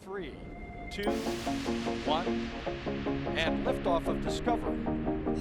3, 2, 1, and liftoff of Discovery,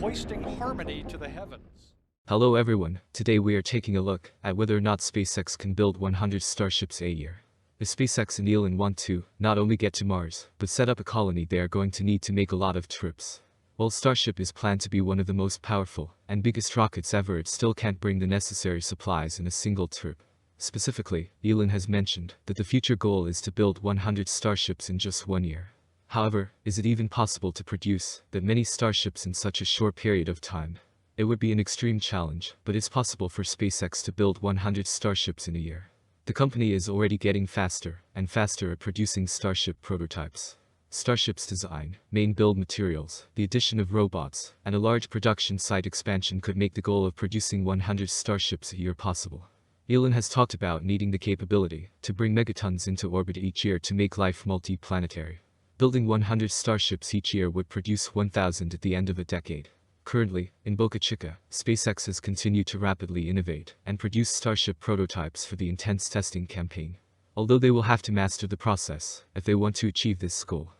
hoisting harmony to the heavens. Hello everyone, today we are taking a look at whether or not SpaceX can build 100 Starships a year. If SpaceX and Elon want to not only get to Mars, but set up a colony, they are going to need to make a lot of trips. While Starship is planned to be one of the most powerful and biggest rockets ever, it still can't bring the necessary supplies in a single trip. Specifically, Elon has mentioned that the future goal is to build 100 Starships in just 1 year. However, is it even possible to produce that many Starships in such a short period of time? It would be an extreme challenge, but it's possible for SpaceX to build 100 Starships in a year. The company is already getting faster and faster at producing Starship prototypes. Starship's design, main build materials, the addition of robots, and a large production site expansion could make the goal of producing 100 Starships a year possible. Elon has talked about needing the capability to bring megatons into orbit each year to make life multi-planetary. Building 100 Starships each year would produce 1,000 at the end of a decade. Currently, in Boca Chica, SpaceX has continued to rapidly innovate and produce Starship prototypes for the intense testing campaign. Although they will have to master the process if they want to achieve this goal.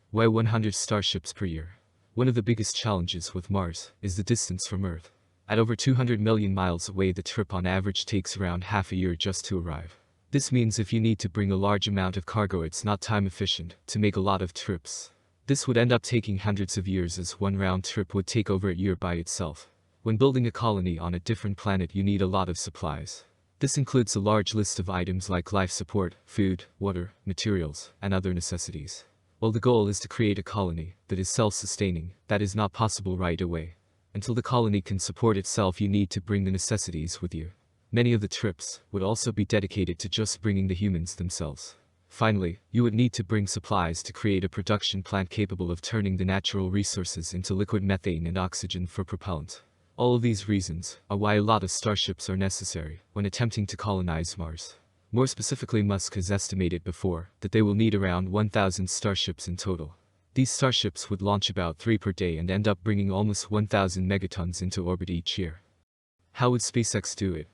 Why 100 Starships per year? One of the biggest challenges with Mars is the distance from Earth. At over 200 million miles away, the trip on average takes around half a year just to arrive. This means if you need to bring a large amount of cargo, it's not time efficient to make a lot of trips. This would end up taking hundreds of years, as one round trip would take over a year by itself. When building a colony on a different planet, you need a lot of supplies. This includes a large list of items like life support, food, water, materials, and other necessities. While the goal is to create a colony that is self-sustaining, that is not possible right away. Until the colony can support itself, you need to bring the necessities with you. Many of the trips would also be dedicated to just bringing the humans themselves. Finally, you would need to bring supplies to create a production plant capable of turning the natural resources into liquid methane and oxygen for propellant. All of these reasons are why a lot of Starships are necessary when attempting to colonize Mars. More specifically, Musk has estimated before that they will need around 1,000 Starships in total. These Starships would launch about 3 per day and end up bringing almost 1,000 megatons into orbit each year. How would SpaceX do it?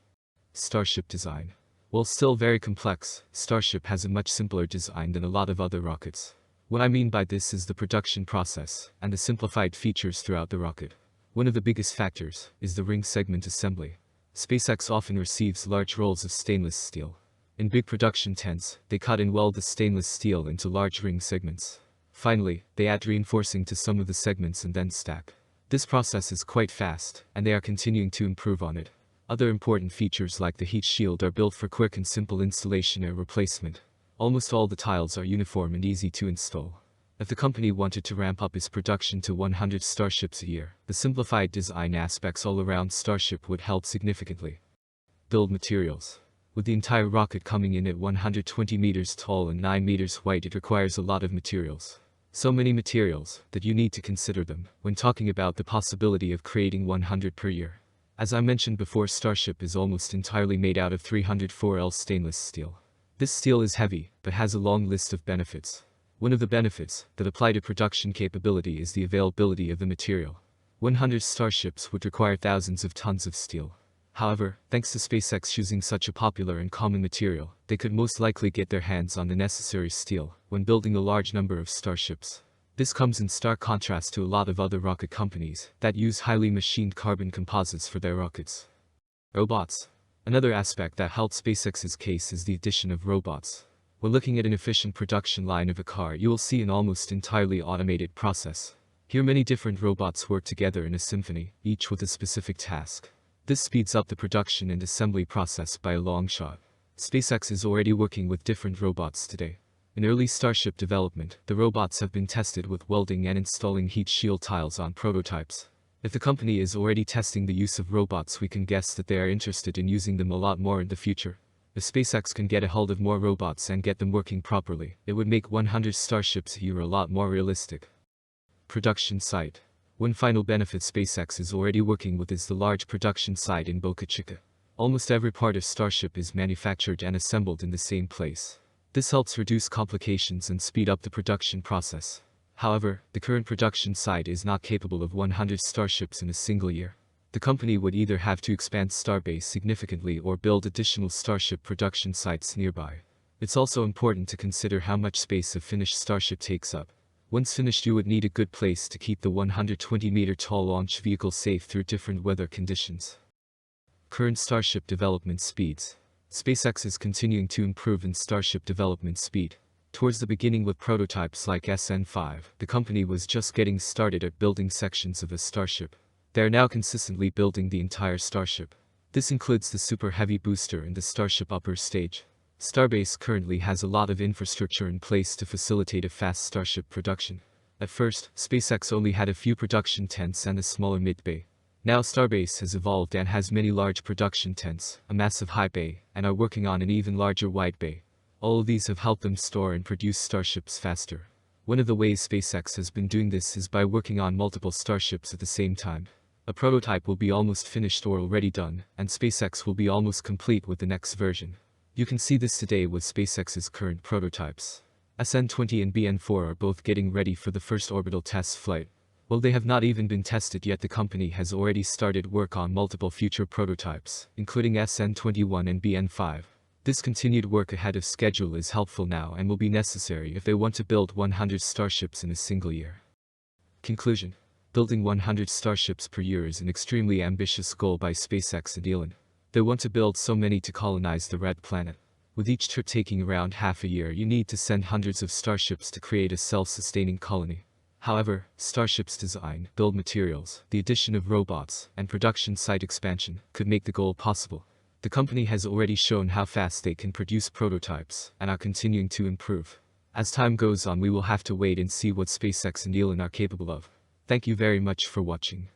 Starship Design. While still very complex, Starship has a much simpler design than a lot of other rockets. What I mean by this is the production process and the simplified features throughout the rocket. One of the biggest factors is the ring segment assembly. SpaceX often receives large rolls of stainless steel. In big production tents, they cut and weld the stainless steel into large ring segments. Finally, they add reinforcing to some of the segments and then stack. This process is quite fast, and they are continuing to improve on it. Other important features like the heat shield are built for quick and simple installation or replacement. Almost all the tiles are uniform and easy to install. If the company wanted to ramp up its production to 100 Starships a year, the simplified design aspects all around Starship would help significantly. Build materials. With the entire rocket coming in at 120 meters tall and 9 meters wide, it requires a lot of materials. So many materials that you need to consider them when talking about the possibility of creating 100 per year. As I mentioned before, Starship is almost entirely made out of 304L stainless steel. This steel is heavy, but has a long list of benefits. One of the benefits that apply to production capability is the availability of the material. 100 Starships would require thousands of tons of steel. However, thanks to SpaceX choosing such a popular and common material, they could most likely get their hands on the necessary steel when building a large number of Starships. This comes in stark contrast to a lot of other rocket companies that use highly machined carbon composites for their rockets. Robots. Another aspect that helps SpaceX's case is the addition of robots. When looking at an efficient production line of a car, you will see an almost entirely automated process. Here many different robots work together in a symphony, each with a specific task. This speeds up the production and assembly process by a long shot. SpaceX is already working with different robots today. In early Starship development, the robots have been tested with welding and installing heat shield tiles on prototypes. If the company is already testing the use of robots, we can guess that they are interested in using them a lot more in the future. If SpaceX can get a hold of more robots and get them working properly, it would make 100 Starships a year a lot more realistic. Production site. One final benefit SpaceX is already working with is the large production site in Boca Chica. Almost every part of Starship is manufactured and assembled in the same place. This helps reduce complications and speed up the production process. However, the current production site is not capable of 100 Starships in a single year. The company would either have to expand Starbase significantly or build additional Starship production sites nearby. It's also important to consider how much space a finished Starship takes up. Once finished, you would need a good place to keep the 120-meter-tall launch vehicle safe through different weather conditions. Current Starship development speeds. SpaceX is continuing to improve in Starship development speed. Towards the beginning with prototypes like SN5, the company was just getting started at building sections of a Starship. They are now consistently building the entire Starship. This includes the Super Heavy booster and the Starship upper stage. Starbase currently has a lot of infrastructure in place to facilitate a fast Starship production. At first, SpaceX only had a few production tents and a smaller mid-bay. Now Starbase has evolved and has many large production tents, a massive high bay, and are working on an even larger wide bay. All of these have helped them store and produce Starships faster. One of the ways SpaceX has been doing this is by working on multiple Starships at the same time. A prototype will be almost finished or already done, and SpaceX will be almost complete with the next version. You can see this today with SpaceX's current prototypes. SN20 and BN4 are both getting ready for the first orbital test flight. While they have not even been tested yet, the company has already started work on multiple future prototypes, including SN21 and BN5. This continued work ahead of schedule is helpful now and will be necessary if they want to build 100 Starships in a single year. Conclusion. Building 100 Starships per year is an extremely ambitious goal by SpaceX and Elon. They want to build so many to colonize the red planet. With each trip taking around half a year, you need to send hundreds of Starships to create a self-sustaining colony. However, Starship's design, build materials, the addition of robots, and production site expansion could make the goal possible. The company has already shown how fast they can produce prototypes, and are continuing to improve. As time goes on, we will have to wait and see what SpaceX and Elon are capable of. Thank you very much for watching.